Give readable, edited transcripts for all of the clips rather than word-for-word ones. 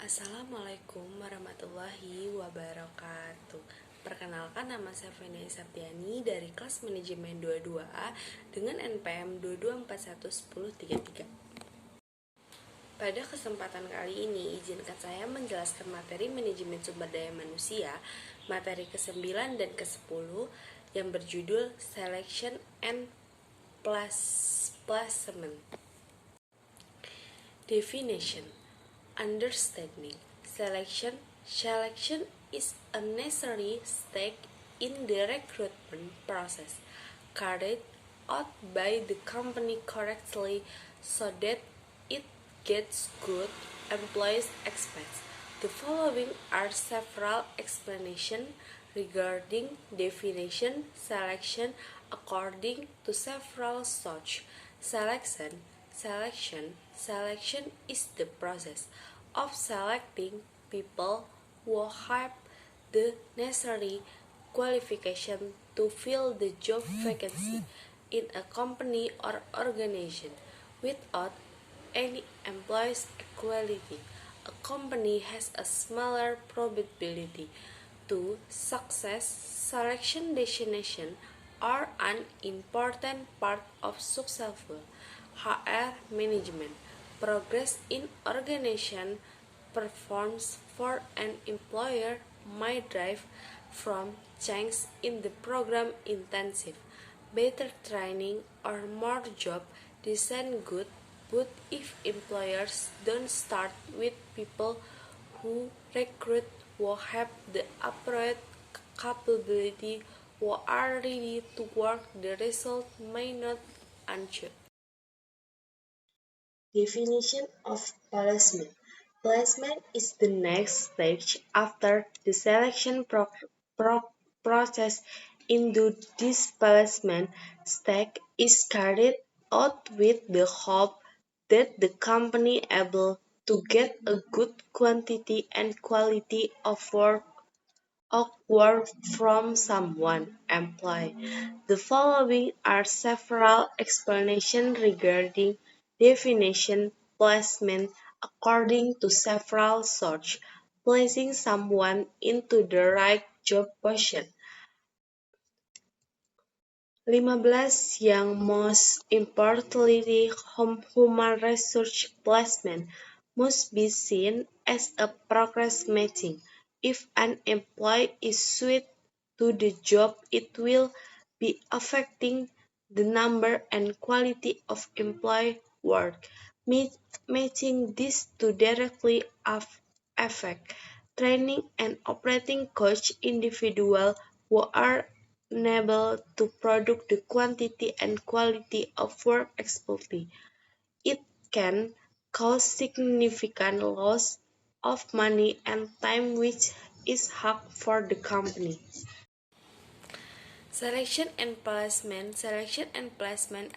Assalamualaikum warahmatullahi wabarakatuh. Perkenalkan, nama saya Fenia Septiani dari kelas manajemen 22A dengan NPM 22411033. Pada kesempatan kali ini, izinkan saya menjelaskan materi manajemen sumber daya manusia, materi ke-9 dan ke-10 yang berjudul Selection and Placement. Definition. Understanding. Selection is a necessary step in the recruitment process, carried out by the company correctly so that it gets good employees expects. The following are several explanations regarding definition selection according to several sources. Selection is the process of selecting people who have the necessary qualification to fill the job vacancy in a company or organization. Without any employees equality, a company has a smaller probability to success. Selection destination are an important part of successful HR management. Progress in organization performs for an employer might derive from change in the program intensive, better training, or more job design good, but if employers don't start with people who recruit who have the appropriate capability, who are ready to work, the result may not achieve. Definition of placement. Placement is the next stage after the selection process. Into this placement stage is carried out with the hope that the company able to get a good quantity and quality of work from someone employed. The following are several explanations regarding definition placement according to several sources. Placing someone into the right job position. 15 yang most importantly, human resource placement must be seen as a progress matching. If an employee is suited to the job, it will be affecting the number and quality of employee work. Matching this to directly affect training and operating coach individual who are unable to produce the quantity and quality of work expected. It can cause significant loss of money and time, which is hard for the company. Selection and placement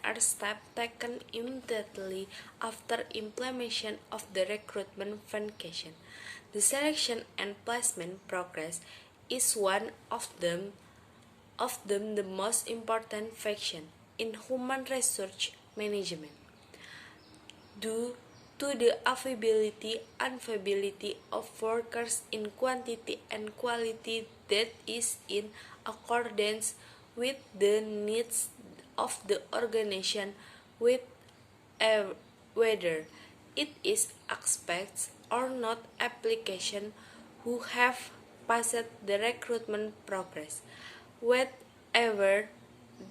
are steps taken immediately after implementation of the recruitment vacation. The selection and placement process is one of them the most important function in human resource management. Due to the availability and availability of workers in quantity and quality that is in accordance with the needs of the organization, with whether it is expects or not application who have passed the recruitment progress, whether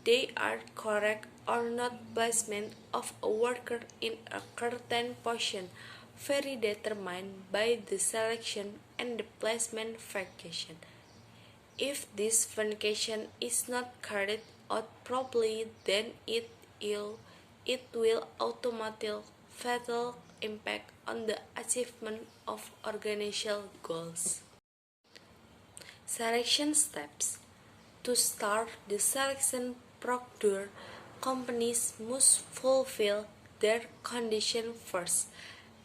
they are correct or not. Placement of a worker in a certain position very determined by the selection and the placement vacation. If this vacation is not carried out properly, then it will automatically fatal impact on the achievement of organizational goals. Selection steps. To start the selection procedure, companies must fulfill their condition first.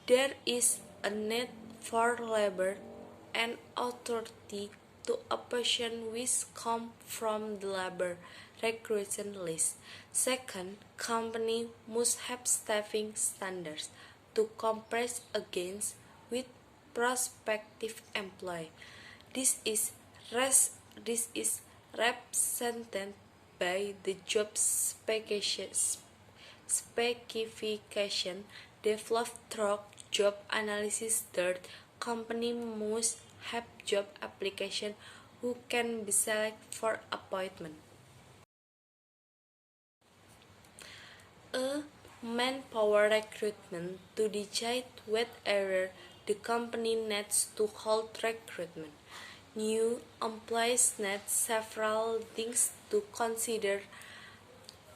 There is a need for labor and authority to a person which come from the labor recruitment list. Second, company must have staffing standards to compare against with prospective employee. This is represented by the job specification developed through job analysis that company must have job application who can be selected for appointment. A manpower recruitment to decide whether the company needs to hold recruitment. New employees need several things to consider,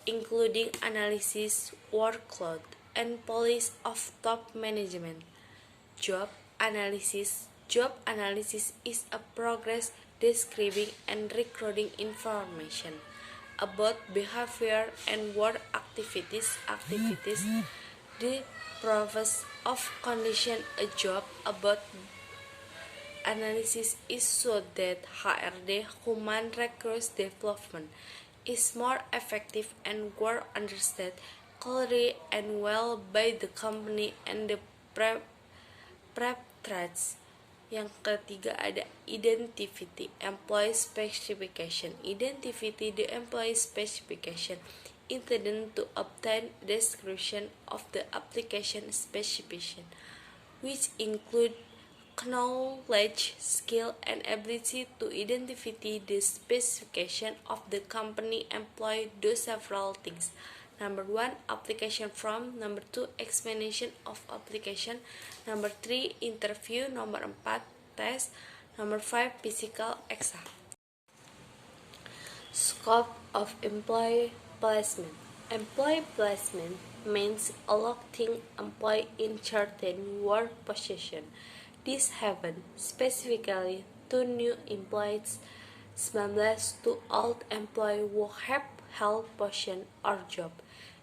including analysis, workload, and policy of top management. Job analysis. Job analysis is a progress describing and recording information about behavior and work activities, the purpose of condition a job about analysis is so that HRD, human resource development, is more effective and well understood clearly and well by the company and the perpetrators. Yang ketiga ada identity employee specification. Identity the employee specification intended to obtain description of the application specification, which include knowledge, skill, and ability to identify the specification of the company employee do several things. Number 1, application form. Number 2, explanation of application. Number 3, interview. Number 4, test. Number 5, physical exam. Scope of employee placement. Employee placement means allocating employee in certain work position. This happens specifically to new employees, 19 to old employees who have held position or job,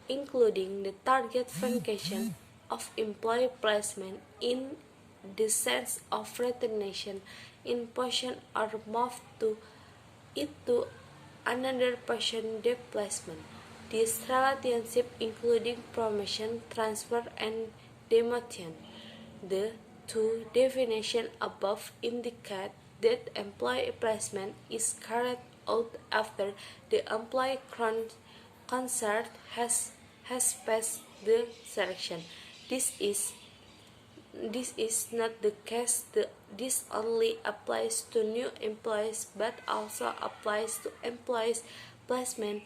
including the target vacation of employee placement in the sense of resignation in position or move to another position displacement. This relationship including promotion, transfer, and demotion. The two definitions above indicate that employee placement is carried out after the employee concert has passed the selection. This is not the case. This only applies to new employees but also applies to employees placement.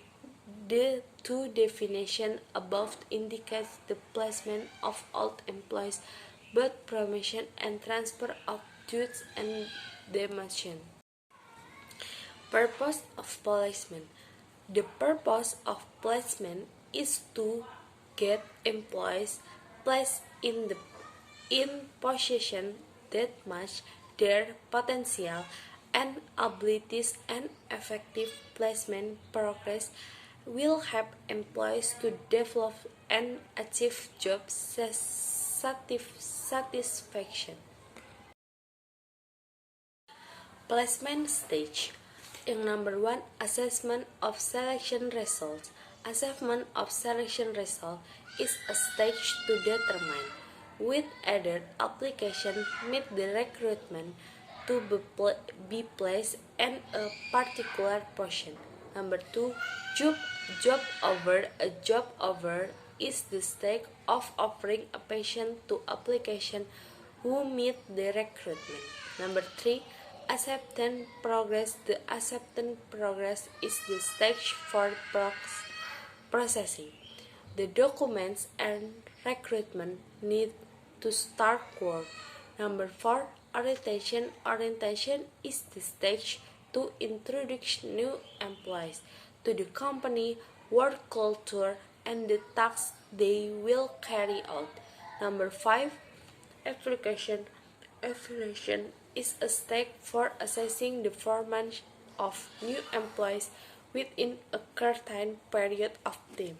The two definitions above indicate the placement of old employees, both promotion and transfer of duties and demotion. Purpose of placement. The purpose of placement is to get employees placed in position that match their potential and abilities, and effective placement progress will help employees to develop and achieve job satisfaction. Placement stage. Yang number 1, assessment of selection results. Assessment of selection result is a stage to determine whether application meet the recruitment to be placed in a particular position. Number 2, job offer. A job offer is the stage of offering a patient to application who meet the recruitment. Number 3, acceptance progress. The acceptance progress is the stage for processing the documents and recruitment need to start work. Number 4, orientation. Orientation is the stage to introduce new employees to the company, work culture, and the tasks they will carry out. Number 5, evaluation. Evaluation is a stage for assessing the performance of new employees within a certain period of time.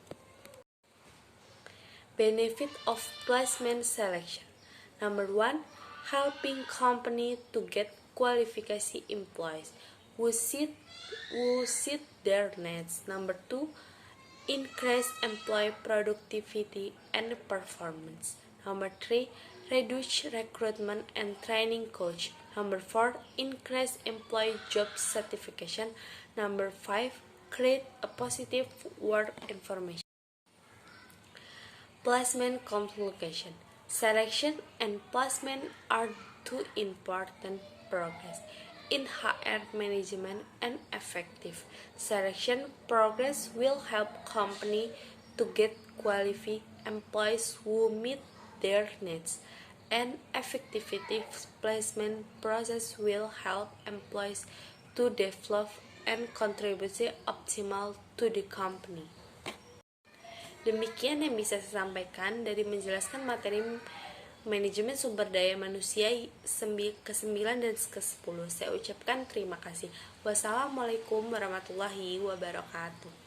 Benefit of placement selection. Number 1, helping company to get qualified employees who suit their needs. Number 2, increase employee productivity and performance. Number 3, reduce recruitment and training costs. Number 4, increase employee job certification. Number 5, create a positive work environment. Placement communication. Selection and placement are two important progress in HR management and effective selection progress will help company to get qualified employees who meet their needs, and effective placement process will help employees to develop and contribute optimal to the company. Demikian yang bisa saya sampaikan dari menjelaskan materi manajemen sumber daya manusia ke-9 dan ke-10. Saya ucapkan terima kasih. Wassalamualaikum warahmatullahi wabarakatuh.